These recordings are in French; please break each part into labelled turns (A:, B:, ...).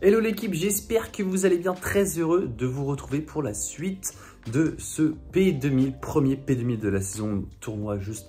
A: Hello l'équipe, j'espère que vous allez bien, très heureux de vous retrouver pour la suite de ce P2000, premier P2000 de la saison, tournoi juste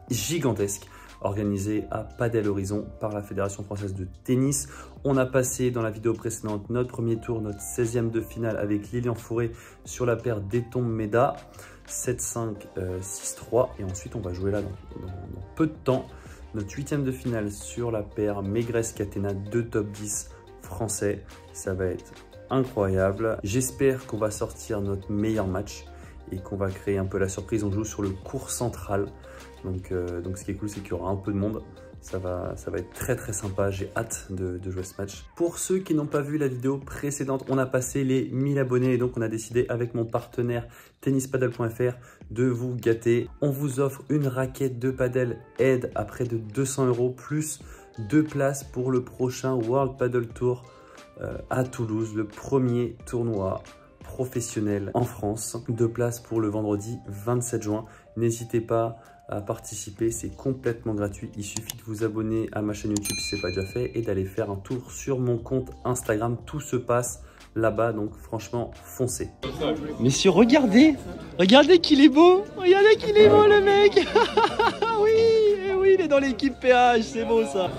A: gigantesque organisé à Padel Horizon par la Fédération Française de Tennis. On a passé dans la vidéo précédente notre premier tour, notre 16e de finale avec Lilian Fourré sur la paire Detombe-Meda, 7-5, 6-3 et ensuite on va jouer là dans peu de temps notre 8e de finale sur la paire Megrez-Catena, 2 top 10 français. Ça va être incroyable. J'espère qu'on va sortir notre meilleur match et qu'on va créer un peu la surprise. On joue sur le court central. Donc ce qui est cool, c'est qu'il y aura un peu de monde. Ça va être très sympa. J'ai hâte de jouer ce match. Pour ceux qui n'ont pas vu la vidéo précédente, on a passé les 1000 abonnés et donc on a décidé avec mon partenaire tennispadel.fr de vous gâter. On vous offre une raquette de padel aide à près de 200 € plus 2 places pour le prochain World Padel Tour à Toulouse, le premier tournoi professionnel en France. 2 places pour le vendredi 27 juin. N'hésitez pas à participer, c'est complètement gratuit. Il suffit de vous abonner à ma chaîne YouTube si ce n'est pas déjà fait et d'aller faire un tour sur mon compte Instagram. Tout se passe là-bas, donc franchement, foncez.
B: Messieurs, regardez qu'il est beau. Regardez qu'il est beau, le mec. Oui, il est dans l'équipe PH, c'est beau ça.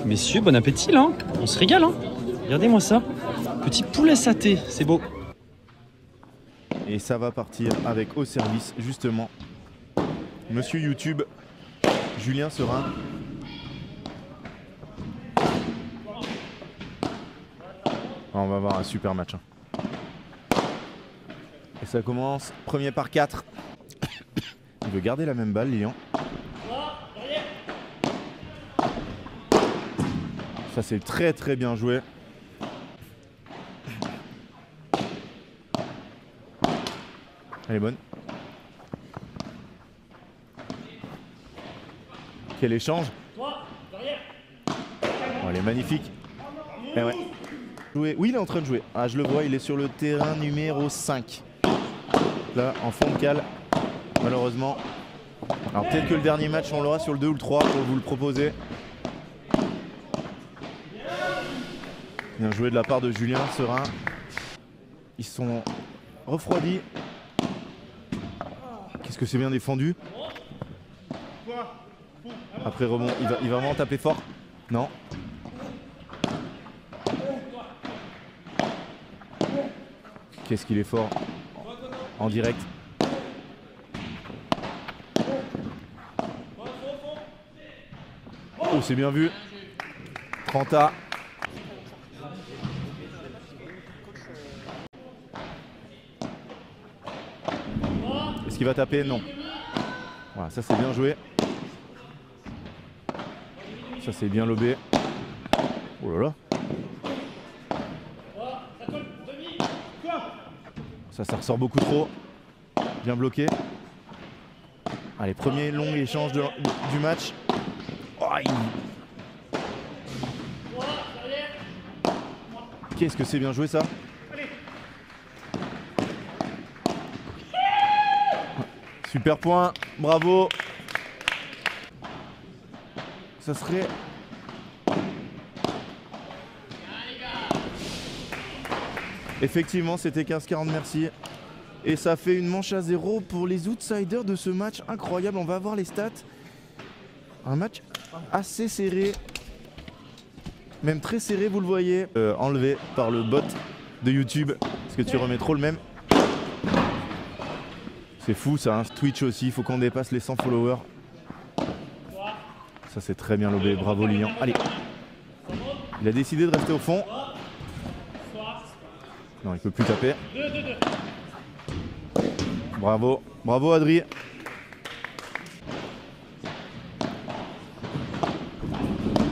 B: Messieurs, bon appétit là, on se régale. Hein. Regardez-moi ça. Petit poulet saté, c'est beau.
C: Et ça va partir avec au service, justement, Monsieur YouTube, Julien Serin. On va avoir un super match. Et ça commence, premier par 4. Il veut garder la même balle, Lilian. Ça c'est très bien joué. Elle est bonne. Quel échange. Oh, elle est magnifique. Eh ouais. Oui, il est en train de jouer. Ah, je le vois, il est sur le terrain numéro 5. Là, en fond de cale, malheureusement. Alors peut-être que le dernier match, on l'aura sur le 2 ou le 3 pour vous le proposer. Bien joué de la part de Julien Serin. Ils sont refroidis. Qu'est-ce que c'est bien défendu. Après rebond, il va vraiment taper fort. Non. Qu'est-ce qu'il est fort. En direct. Oh, c'est bien vu. 30A. Est-ce qu'il va taper? Non. Voilà, ça c'est bien joué. Ça c'est bien lobé. Oh là là. Ça ressort beaucoup trop. Bien bloqué. Allez, premier long échange du match. Oh, qu'est-ce que c'est bien joué ça. Super point, bravo. Ça serait... Effectivement, c'était 15-40, merci. Et ça fait une manche à 0 pour les outsiders de ce match incroyable. On va voir les stats. Un match assez serré. Même très serré, vous le voyez. Enlevé par le bot de YouTube. Parce que tu remets trop le même. C'est fou ça, hein. Twitch aussi, il faut qu'on dépasse les 100 followers. Ça c'est très bien lobé, bravo Lilian. Allez. Il a décidé de rester au fond. Non, il peut plus taper. Bravo, bravo Adri.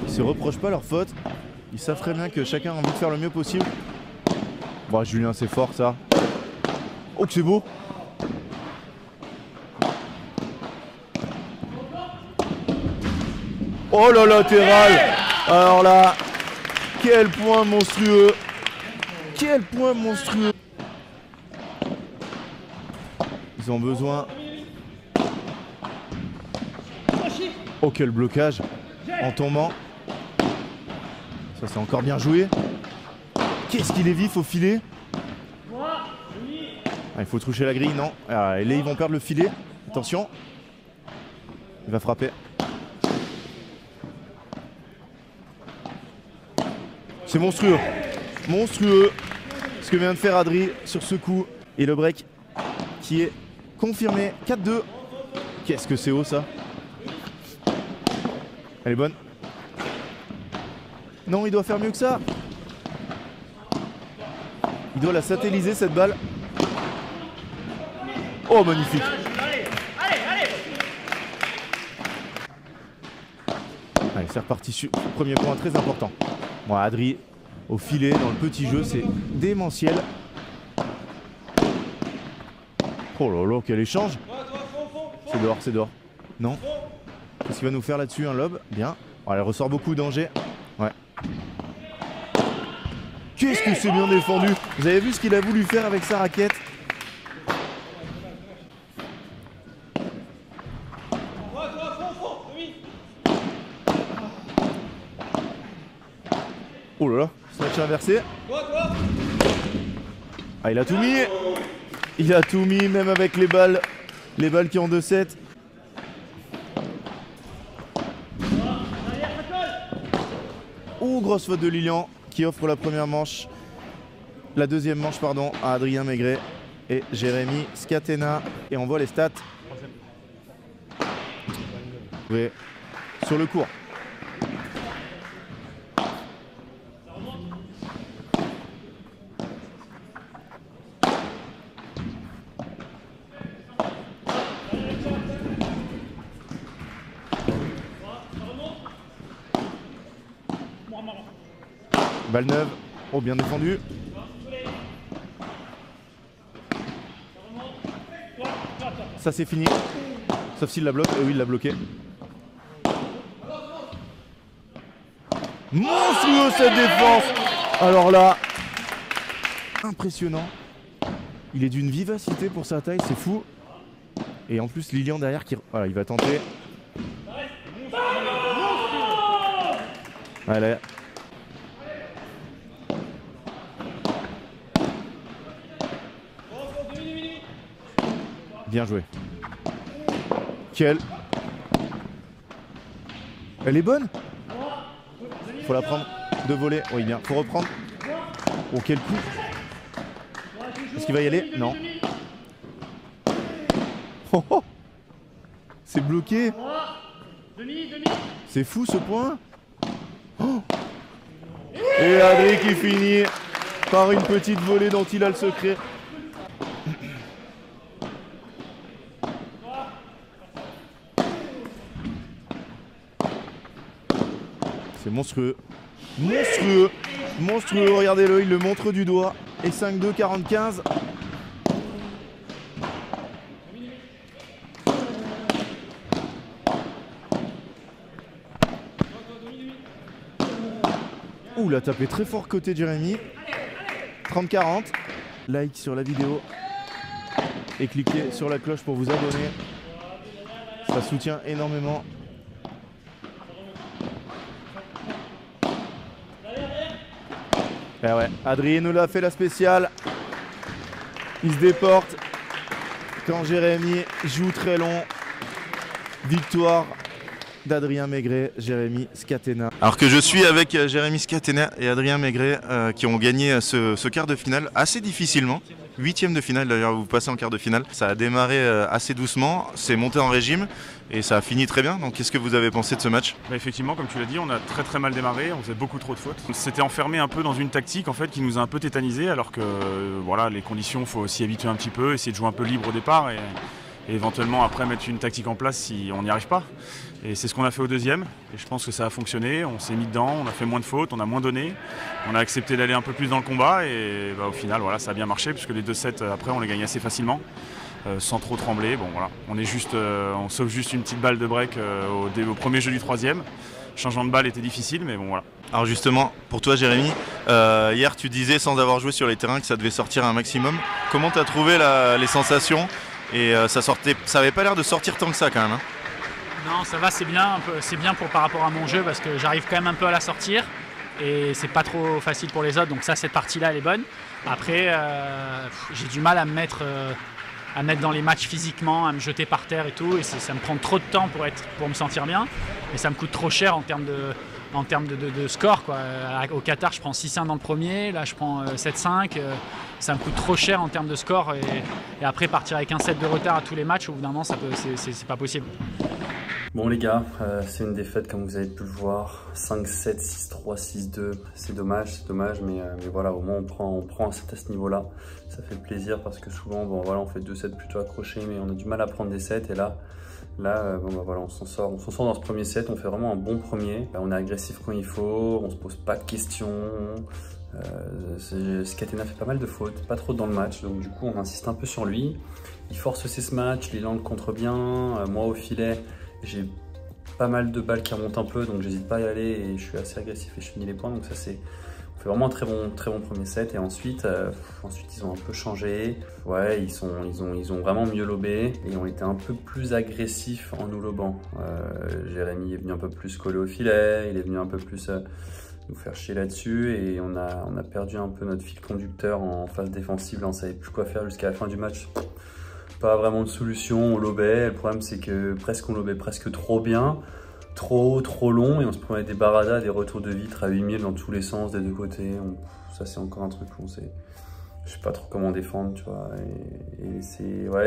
C: Ils se reprochent pas leur faute. Ils savent très bien que chacun a envie de faire le mieux possible. Bon, Julien, c'est fort ça. Oh, que c'est beau. Oh là, latéral. Alors là, quel point monstrueux. Quel point monstrueux. Ils ont besoin. Oh, quel blocage en tombant. Ça c'est encore bien joué. Qu'est-ce qu'il est vif au filet. Il faut toucher la grille, non. Et là, ils vont perdre le filet. Attention. Il va frapper. C'est monstrueux. Monstrueux ce que vient de faire Adri sur ce coup. Et le break qui est confirmé. 4-2. Qu'est-ce que c'est haut ça. Elle est bonne. Non, il doit faire mieux que ça. Il doit la satelliser cette balle. Oh, magnifique. Allez, c'est reparti. Premier point très important. Bon, Adri au filet dans le petit jeu, c'est démentiel. Oh là là, quel échange. C'est dehors, c'est dehors. Non. Qu'est-ce qu'il va nous faire là-dessus? Un lob. Bien. Oh, elle ressort beaucoup danger. Ouais. Qu'est-ce que c'est bien défendu. Vous avez vu ce qu'il a voulu faire avec sa raquette? Oh là là, snatch inversé. Ah, il a tout mis. Il a tout mis, même avec les balles qui ont 2-7. Oh, grosse faute de Lilian qui offre la première manche. La deuxième manche, pardon, à Adrien Maigret et Jérémy Scatena. Et on voit les stats. Ouais. Sur le court. Balle neuve, oh bien défendu. Ça c'est fini. Sauf s'il la bloque, oui il l'a bloqué. Monstrueux cette défense. Alors là, impressionnant. Il est d'une vivacité pour sa taille, c'est fou. Et en plus Lilian derrière qui... Voilà, il va tenter. Allez. Bien joué. Quelle... Elle est bonne. Faut la prendre. De voler. Oui, bien. Faut reprendre. Oh, quel coup. Est-ce qu'il va y aller? Non. Oh, oh. C'est bloqué. C'est fou ce point. Oh. Et Adri qui finit par une petite volée dont il a le secret. C'est monstrueux. Monstrueux. Monstrueux. Regardez-le, il le montre du doigt. Et 5-2, 45. Ouh, il a tapé très fort côté Jérémy. 30-40. Like sur la vidéo. Et cliquez sur la cloche pour vous abonner. Ça soutient énormément. Eh ouais, Adrien nous l'a fait la spéciale. Il se déporte quand Jérémy joue très long. Victoire d'Adrien Maigret, Jérémy Scatena. Alors que je suis avec Jérémy Scatena et Adrien Maigret qui ont gagné ce quart de finale assez difficilement. 8e de finale d'ailleurs, vous passez en quart de finale. Ça a démarré assez doucement, c'est monté en régime et ça a fini très bien. Donc qu'est-ce que vous avez pensé de ce match?
D: Effectivement, comme tu l'as dit, on a très mal démarré, on faisait beaucoup trop de fautes. On s'était enfermé un peu dans une tactique en fait qui nous a un peu tétanisé, alors que voilà, les conditions, il faut s'y habituer un petit peu, essayer de jouer un peu libre au départ et éventuellement après mettre une tactique en place si on n'y arrive pas. Et c'est ce qu'on a fait au deuxième et je pense que ça a fonctionné, on s'est mis dedans, on a fait moins de fautes, on a moins donné, on a accepté d'aller un peu plus dans le combat et au final voilà, ça a bien marché puisque les 2-7 après on les gagne assez facilement sans trop trembler. Bon voilà, on sauve juste une petite balle de break au premier jeu du troisième. Le changement de balle était difficile mais bon voilà.
C: Alors justement, pour toi Jérémy, hier tu disais sans avoir joué sur les terrains que ça devait sortir un maximum. Comment tu as trouvé les sensations? Et ça avait pas l'air de sortir tant que ça quand même. Hein.
E: Non, ça va, c'est bien par rapport à mon jeu parce que j'arrive quand même un peu à la sortir. et c'est pas trop facile pour les autres, donc ça, cette partie-là, elle est bonne. Après, j'ai du mal à me mettre dans les matchs physiquement, à me jeter par terre et tout, et ça me prend trop de temps pour me sentir bien, et ça me coûte trop cher en termes de score, quoi. Au Qatar, je prends 6-1 dans le premier, là je prends 7-5, ça me coûte trop cher en termes de score, et après partir avec un set de retard à tous les matchs, au bout d'un moment, c'est pas possible.
A: Bon les gars, c'est une défaite comme vous avez pu le voir, 5-7, 6-3, 6-2, c'est dommage, mais voilà, au moins on prend un set à ce niveau-là, ça fait plaisir parce que souvent, bon voilà, on fait 2 sets plutôt accrochés, mais on a du mal à prendre des sets, et là, bon bah voilà, on s'en sort dans ce premier set, on fait vraiment un bon premier, on est agressif quand il faut, on se pose pas de questions, Scatena fait pas mal de fautes, pas trop dans le match, donc du coup on insiste un peu sur lui, il force aussi ce match, Lilan le contre bien, moi au filet, j'ai pas mal de balles qui remontent un peu, donc j'hésite pas à y aller et je suis assez agressif et je finis les points, donc ça c'est... On fait vraiment un très bon premier set, et ensuite ils ont un peu changé. Ouais, ils ont vraiment mieux lobé et ont été un peu plus agressifs en nous lobant. Jérémy est venu un peu plus coller au filet, il est venu un peu plus nous faire chier là-dessus, et on a perdu un peu notre fil conducteur en phase défensive. Là, on savait plus quoi faire jusqu'à la fin du match. Pas vraiment de solution, on lobait. Le problème c'est que on lobait presque trop bien. Trop long, et on se prenait des baradas, des retours de vitre à 8000 dans tous les sens des deux côtés. Ça c'est encore un truc où je sais pas trop comment défendre, tu vois, et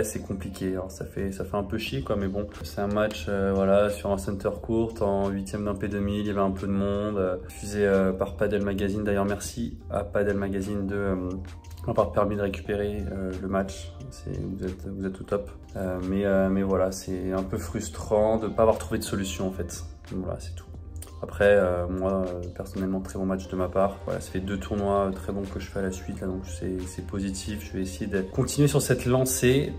A: c'est compliqué. Alors ça fait un peu chier quoi, mais bon, c'est un match voilà, sur un center court en 8e d'un P2000, il y avait un peu de monde, diffusé par Padel Magazine. D'ailleurs merci à Padel Magazine de m'avoir permis de récupérer le match. Vous êtes au top, mais voilà, c'est un peu frustrant de ne pas avoir trouvé de solution en fait. Donc, voilà, c'est tout. Après, moi personnellement, très bon match de ma part. Voilà, ça fait 2 tournois très bons que je fais à la suite là, donc c'est positif. Je vais essayer de continuer sur cette lancée,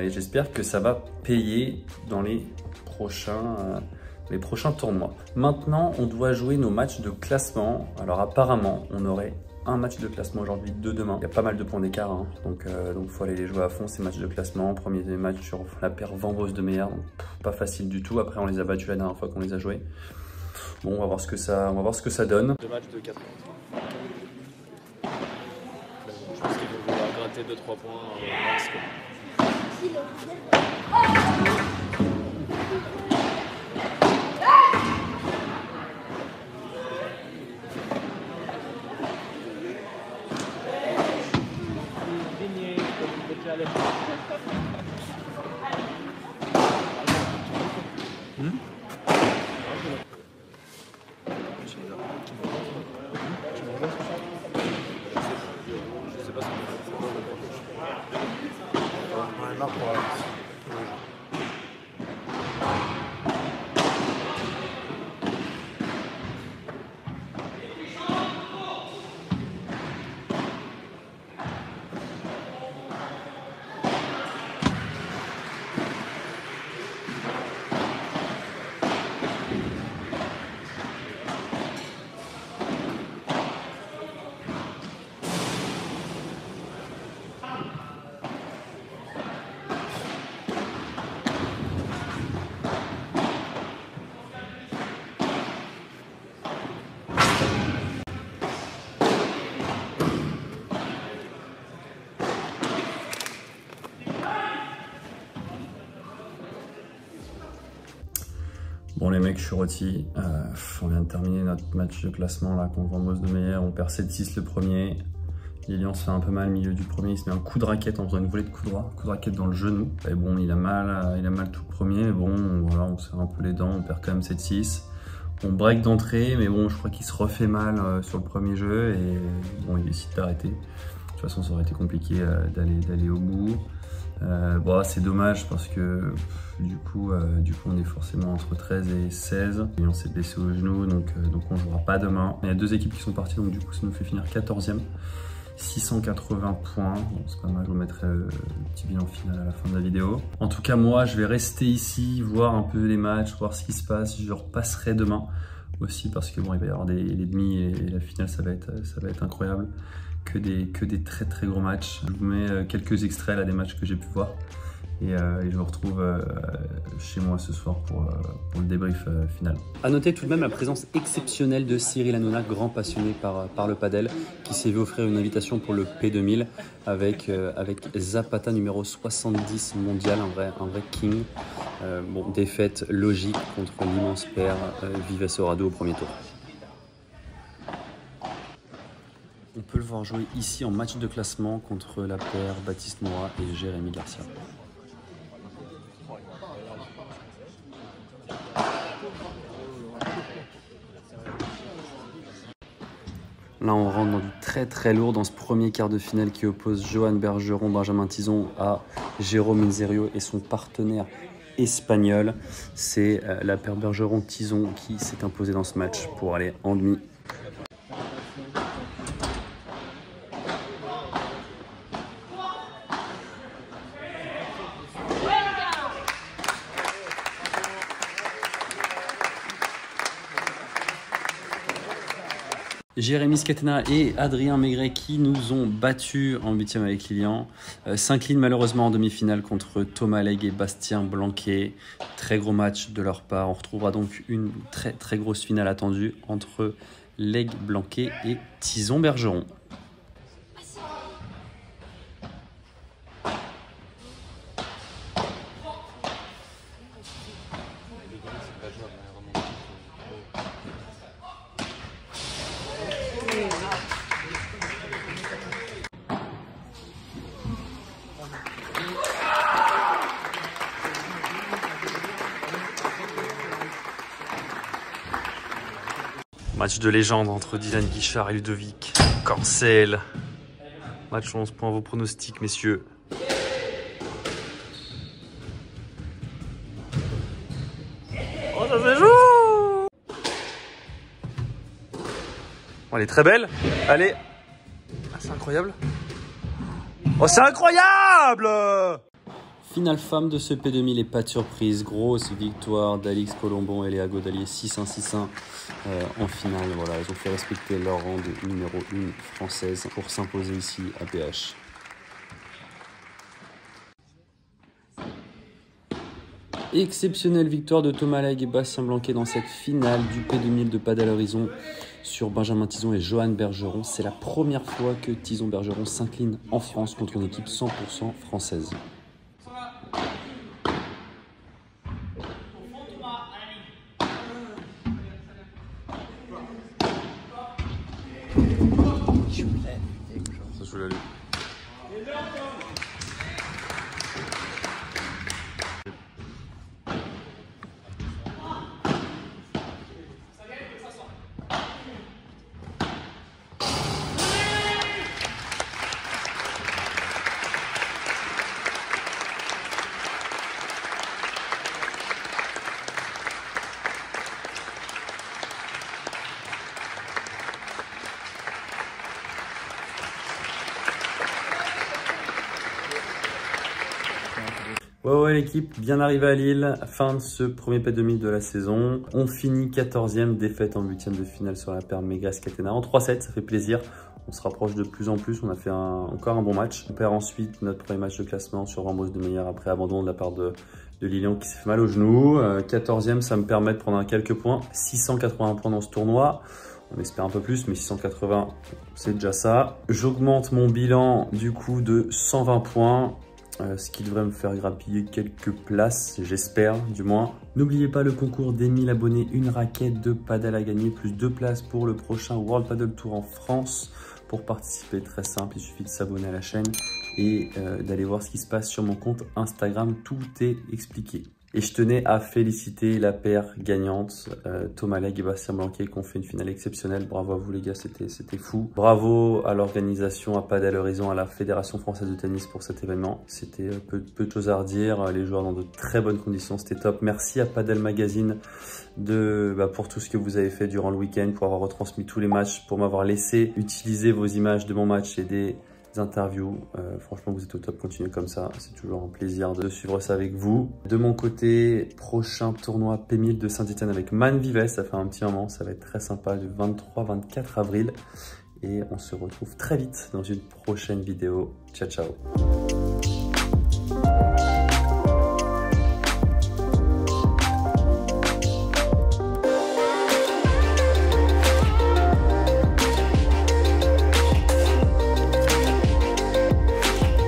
A: et j'espère que ça va payer dans les prochains tournois. Maintenant, on doit jouer nos matchs de classement. Alors apparemment, on aurait un match de classement aujourd'hui, 2 demain. Il y a pas mal de points d'écart, hein. Donc faut aller les jouer à fond, ces matchs de classement. Premier des matchs sur la paire Vambos de Meyer, donc pas facile du tout. Après on les a battus la dernière fois qu'on les a joués. Bon, on va voir ce que ça donne.
B: 2 matchs de 4 points. Je pense qu'ils vont vouloir gratter 2-3 points max, quoi.
A: Bon les mecs, je suis rôti. On vient de terminer notre match de classement là contre Vambos de Meyer. On perd 7-6 le premier. Lilian se fait un peu mal au milieu du premier. Il se met un coup de raquette en faisant une volée de coup droit. Coup de raquette dans le genou. Et bon, il a mal tout le premier. Mais bon, voilà, on serre un peu les dents. On perd quand même 7-6. On break d'entrée, mais bon, je crois qu'il se refait mal sur le premier jeu. Et bon, il décide d'arrêter. De toute façon, ça aurait été compliqué d'aller au bout. Bon, c'est dommage parce que du coup on est forcément entre 13 et 16 et on s'est blessé au genou, donc on jouera pas demain. Il y a 2 équipes qui sont parties, donc du coup ça nous fait finir 14e, 680 points. Bon, c'est pas mal, je vous mettrai le petit bilan final à la fin de la vidéo. En tout cas, moi je vais rester ici, voir un peu les matchs, voir ce qui se passe. Je repasserai demain aussi parce que bon, il va y avoir les demi et la finale, ça va être incroyable. Que des très gros matchs. Je vous mets quelques extraits là des matchs que j'ai pu voir. Et je vous retrouve chez moi ce soir pour le débrief final.
B: A noter tout de même la présence exceptionnelle de Cyril Hanouna, grand passionné par le padel, qui s'est vu offrir une invitation pour le P2000 avec Zapata numéro 70 mondial, un vrai king. Bon, défaite logique contre l'immense père Vives Orado au premier tour. On peut le voir jouer ici en match de classement contre la paire Baptiste Moura et Jérémy Garcia. Là, on rentre dans du très lourd dans ce premier quart de finale qui oppose Johan Bergeron, Benjamin Tison à Jérôme Inzerio et son partenaire espagnol. C'est la paire Bergeron-Tison qui s'est imposée dans ce match pour aller en demi. Jérémy Skatena et Adrien Maigret qui nous ont battus en 8e avec Lilian. S'inclinent malheureusement en demi-finale contre Thomas Legge et Bastien Blanquet. Très gros match de leur part. On retrouvera donc une très grosse finale attendue entre Legge, Blanquet et Tison Bergeron. Match de légende entre Dylan Guichard et Ludovic Corcel. Match 11 points, vos pronostics, messieurs. Oh, ça se joue! Oh, elle est très belle. Allez. Ah, c'est incroyable. Oh, c'est incroyable! Finale femme de ce P2000 et pas de surprise. Grosse victoire d'Alix Colombon et Léa Godalier 6-1, 6-1 en finale. Voilà, ils ont fait respecter leur rang de numéro 1 française pour s'imposer ici à PH. Exceptionnelle victoire de Thomas Legge et Bastien Blanquet dans cette finale du P2000 de Padel Horizon sur Benjamin Tison et Johan Bergeron. C'est la première fois que Tison Bergeron s'incline en France contre une équipe 100% française. Ça, je l'ai lu. Ouais l'équipe, bien arrivée à Lille, fin de ce premier P2000 de la saison. On finit 14e, défaite en 8e de finale sur la paire Maigret-Skatena en 3-7, ça fait plaisir. On se rapproche de plus en plus, on a fait encore un bon match. On perd ensuite notre premier match de classement sur Ramos de Meyer après abandon de la part de Lilian qui s'est fait mal au genou. 14e, ça me permet de prendre quelques points, 680 points dans ce tournoi. On espère un peu plus, mais 680, c'est déjà ça. J'augmente mon bilan du coup de 120 points. Ce qui devrait me faire grappiller quelques places, j'espère du moins. N'oubliez pas le concours des 1000 abonnés, une raquette de paddle à gagner, plus 2 places pour le prochain World Padel Tour en France. Pour participer, très simple, il suffit de s'abonner à la chaîne et d'aller voir ce qui se passe sur mon compte Instagram, tout est expliqué. Et je tenais à féliciter la paire gagnante, Thomas Legge et Bastien Blanquet, qui ont fait une finale exceptionnelle. Bravo à vous les gars, c'était fou. Bravo à l'organisation, à Padel Horizon, à la Fédération Française de Tennis pour cet événement. C'était peu de choses à redire, les joueurs dans de très bonnes conditions, c'était top. Merci à Padel Magazine pour tout ce que vous avez fait durant le week-end, pour avoir retransmis tous les matchs, pour m'avoir laissé utiliser vos images de mon match et des interviews. Franchement, vous êtes au top, continuez comme ça. C'est toujours un plaisir de suivre ça avec vous. De mon côté, prochain tournoi P1000 de Saint-Etienne avec Man Vives. Ça fait un petit moment, ça va être très sympa, du 23-24 avril. Et on se retrouve très vite dans une prochaine vidéo. Ciao, ciao.